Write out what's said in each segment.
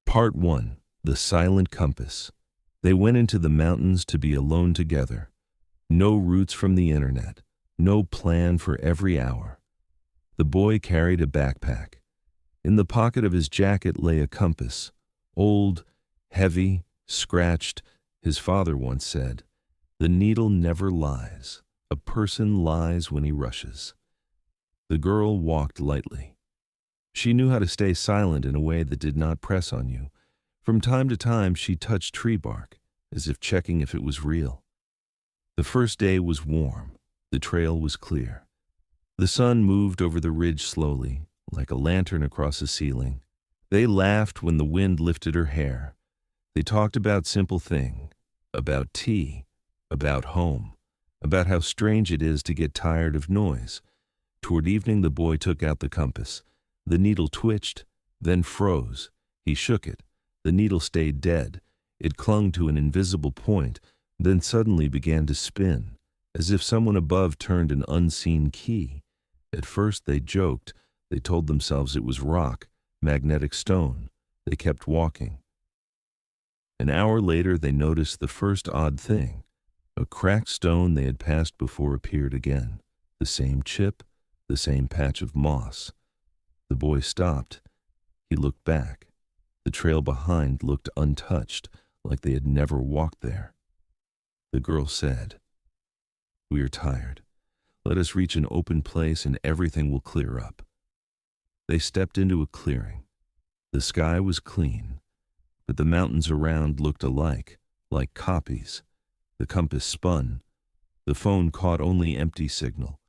Part 1. The Silent Compass. They went into the mountains to be alone together. No routes from the internet. No plan for every hour. The boy carried a backpack. In the pocket of his jacket lay a compass. Old, heavy, scratched. His father once said, "The needle never lies. A person lies when he rushes." The girl walked lightly. She knew how to stay silent in a way that did not press on you. From time to time, she touched tree bark, as if checking if it was real. The first day was warm. The trail was clear. The sun moved over the ridge slowly, like a lantern across a ceiling. They laughed when the wind lifted her hair. They talked about simple things, about tea, about home, about how strange it is to get tired of noise. Toward evening, the boy took out the compass. The needle twitched, then froze. He shook it. The needle stayed dead. It clung to an invisible point, then suddenly began to spin, as if someone above turned an unseen key. At first they joked. They told themselves it was rock, magnetic stone. They kept walking. An hour later they noticed the first odd thing. A cracked stone they had passed before appeared again. The same chip, the same patch of moss. The boy stopped. He looked back. The trail behind looked untouched, like they had never walked there. The girl said, "We are tired. Let us reach an open place and everything will clear up." They stepped into a clearing. The sky was clean, but the mountains around looked alike, like copies. The compass spun. The phone caught only empty signal,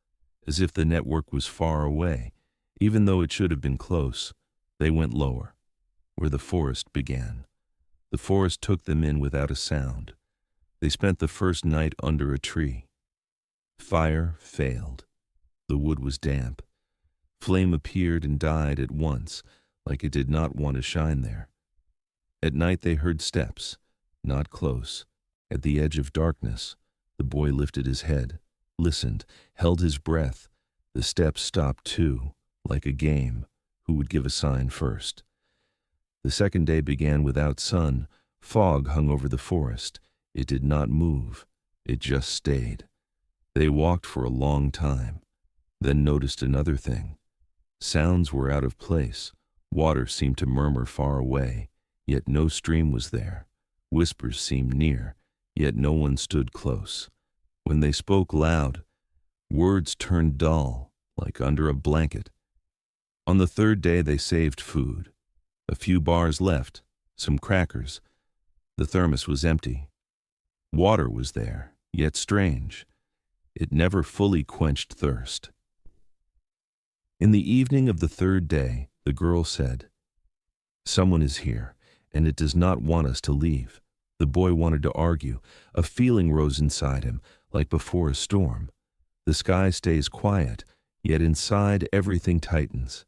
as if the network was far away, even though it should have been close. They went lower, where the forest began. The forest took them in without a sound. They spent the first night under a tree. Fire failed. The wood was damp. Flame appeared and died at once, like it did not want to shine there. At night they heard steps, not close. At the edge of darkness, the boy lifted his head, listened, held his breath. The steps stopped too, like a game. Who would give a sign first? The second day began without sun. Fog hung over the forest. It did not move. It just stayed. They walked for a long time, then noticed another thing. Sounds were out of place. Water seemed to murmur far away, yet no stream was there. Whispers seemed near, yet no one stood close. When they spoke loud, words turned dull, like under a blanket. On the third day they saved food. A few bars left, some crackers. The thermos was empty. Water was there, yet strange. It never fully quenched thirst. In the evening of the third day, the girl said, "Someone is here, and it does not want us to leave." The boy wanted to argue. A feeling rose inside him, like before a storm. The sky stays quiet, yet inside everything tightens.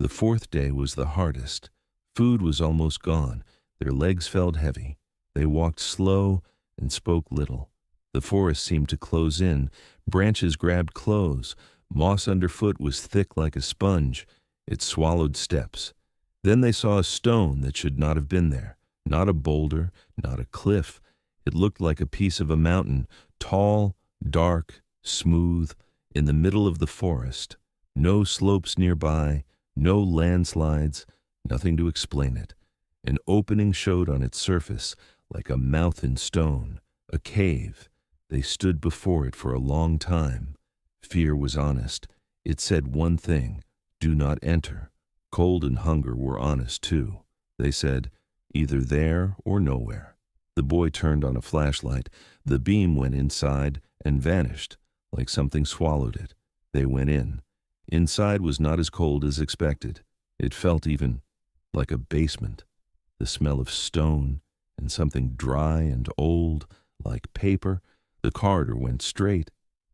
The fourth day was the hardest. Food was almost gone. Their legs felt heavy. They walked slow and spoke little. The forest seemed to close in. Branches grabbed clothes. Moss underfoot was thick like a sponge. It swallowed steps. Then they saw a stone that should not have been there. Not a boulder, not a cliff. It looked like a piece of a mountain, tall, dark, smooth, in the middle of the forest. No slopes nearby, no landslides, nothing to explain it. An opening showed on its surface, like a mouth in stone, a cave. They stood before it for a long time. Fear was honest. It said one thing, "Do not enter." Cold and hunger were honest too. They said, "Either there or nowhere." The boy turned on a flashlight. The beam went inside and vanished, like something swallowed it. They went in. Inside was not as cold as expected. It felt even like a basement. The smell of stone and something dry and old, like paper. The corridor went straight,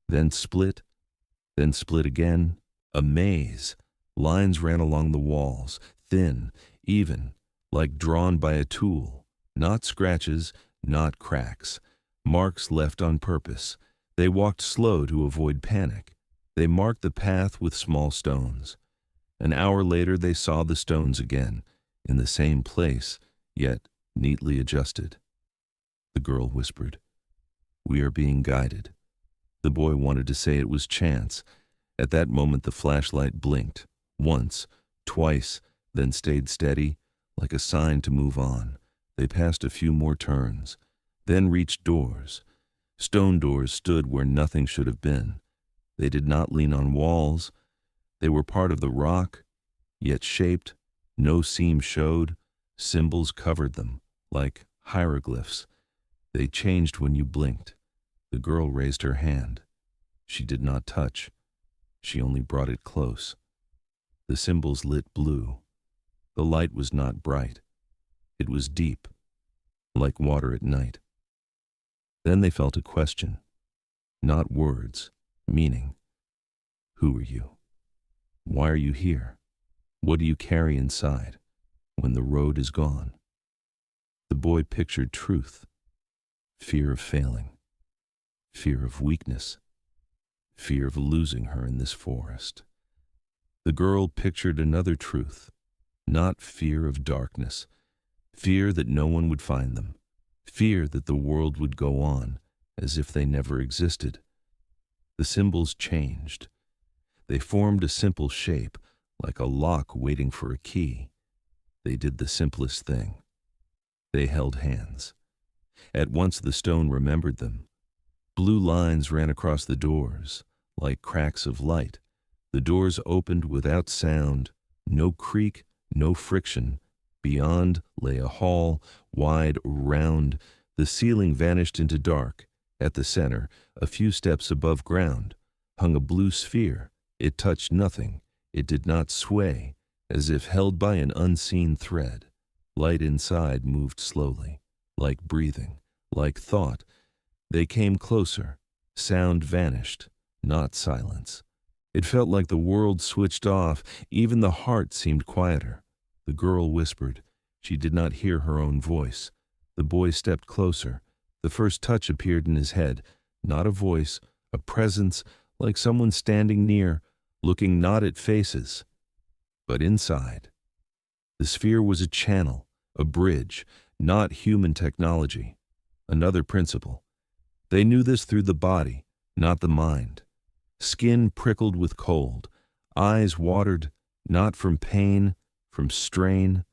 then split again. A maze. Lines ran along the walls, thin, even, like drawn by a tool. Not scratches, not cracks. Marks left on purpose. They walked slow to avoid panic. They marked the path with small stones. An hour later they saw the stones again, in the same place, yet neatly adjusted. The girl whispered, "We are being guided." The boy wanted to say it was chance. At that moment the flashlight blinked, once, twice, then stayed steady, like a sign to move on. They passed a few more turns, then reached doors. Stone doors stood where nothing should have been. They did not lean on walls. They were part of the rock, yet shaped. No seam showed. Symbols covered them, like hieroglyphs. They changed when you blinked. The girl raised her hand. She did not touch. She only brought it close. The symbols lit blue. The light was not bright. It was deep, like water at night. Then they felt a question. Not words, meaning. Who are you? Why are you here? What do you carry inside when the road is gone? The boy pictured truth, fear of failing, fear of weakness, fear of losing her in this forest. The girl pictured another truth, not fear of darkness, fear that no one would find them, fear that the world would go on as if they never existed. The symbols changed. They formed a simple shape, like a lock waiting for a key. They did the simplest thing. They held hands. At once the stone remembered them. Blue lines ran across the doors, like cracks of light. The doors opened without sound, no creak, no friction. Beyond lay a hall, wide, round. The ceiling vanished into dark. At the center, a few steps above ground, hung a blue sphere. It touched nothing. It did not sway, as if held by an unseen thread. Light inside moved slowly, like breathing, like thought. They came closer. Sound vanished, not silence. It felt like the world switched off. Even the heart seemed quieter. The girl whispered. She did not hear her own voice. The boy stepped closer. The first touch appeared in his head. Not a voice, a presence, like someone standing near, looking not at faces, but inside. The sphere was a channel, a bridge, not human technology. Another principle. They knew this through the body, not the mind. Skin prickled with cold, eyes watered, not from pain, from strain.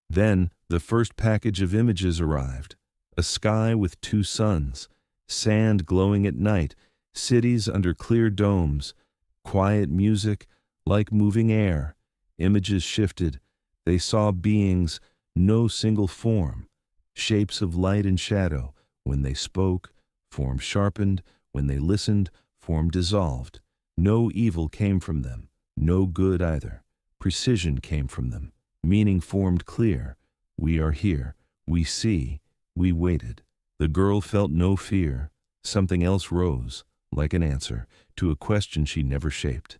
Then the first package of images arrived. A sky with two suns, sand glowing at night, cities under clear domes, quiet music like moving air. Images shifted. They saw beings, no single form, shapes of light and shadow. When they spoke, form sharpened. When they listened, form dissolved. No evil came from them, no good either. Precision came from them. Meaning formed clear. We are here. We see. We waited. The girl felt no fear. Something else rose, like an answer, to a question she never shaped.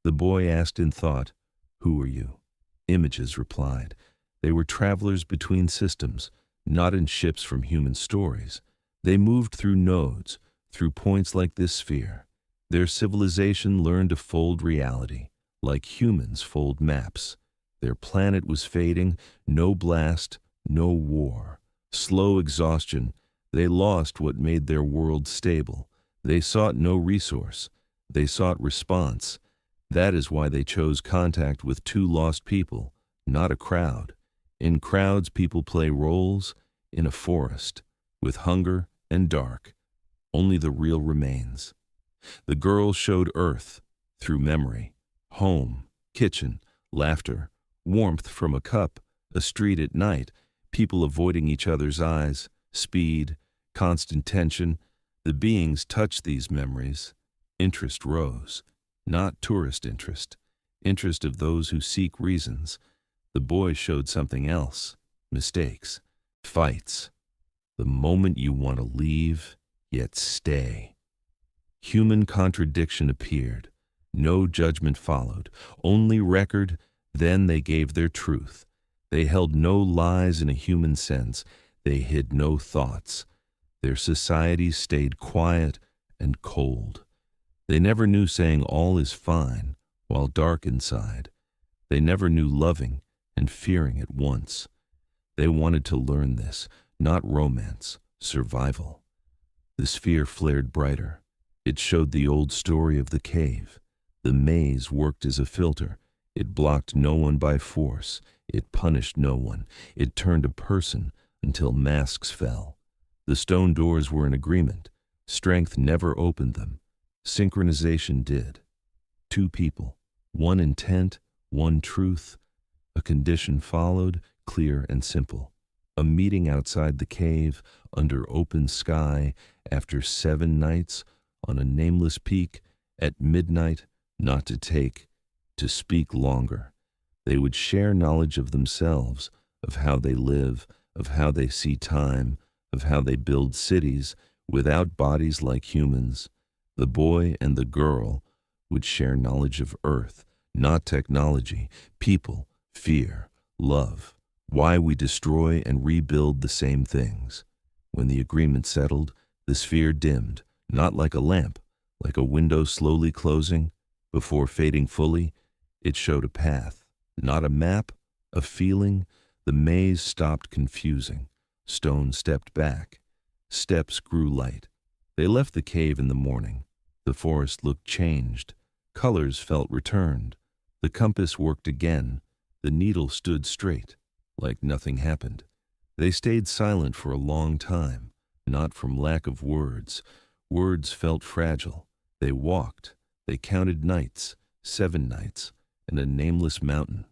The boy asked in thought, "Who are you?" Images replied. They were travelers between systems, not in ships from human stories. They moved through nodes, through points like this sphere. Their civilization learned to fold reality, like humans fold maps. Their planet was fading, no blast, no war. Slow exhaustion. They lost what made their world stable. They sought no resource. They sought response. That is why they chose contact with two lost people, not a crowd. In crowds, people play roles. In a forest, with hunger and dark, only the real remains. The girl showed earth through memory, home, kitchen, laughter, warmth from a cup, a street at night, people avoiding each other's eyes, speed, constant tension. The beings touched these memories. Interest rose, not tourist interest, interest of those who seek reasons. The boy showed something else, mistakes, fights. The moment you want to leave, yet stay. Human contradiction appeared. No judgment followed, only record. Then they gave their truth. They held no lies in a human sense. They hid no thoughts. Their societies stayed quiet and cold. They never knew saying all is fine while dark inside. They never knew loving and fearing at once. They wanted to learn this, not romance, survival. The sphere flared brighter. It showed the old story of the cave. The maze worked as a filter. It blocked no one by force. It punished no one. It turned a person until masks fell. The stone doors were in agreement. Strength never opened them. Synchronization did. Two people, one intent, one truth. A condition followed, clear and simple. A meeting outside the cave, under open sky, after 7 nights, on a nameless peak, at midnight, not to take, to speak longer. They would share knowledge of themselves, of how they live, of how they see time, of how they build cities without bodies like humans. The boy and the girl would share knowledge of Earth, not technology, people, fear, love, why we destroy and rebuild the same things. When the agreement settled, the sphere dimmed, not like a lamp, like a window slowly closing. Before fading fully, it showed a path, not a map, a feeling. The maze stopped confusing. Stone stepped back. Steps grew light. They left the cave in the morning. The forest looked changed. Colors felt returned. The compass worked again. The needle stood straight, like nothing happened. They stayed silent for a long time, not from lack of words. Words felt fragile. They walked. They counted nights, 7 nights, and a nameless mountain.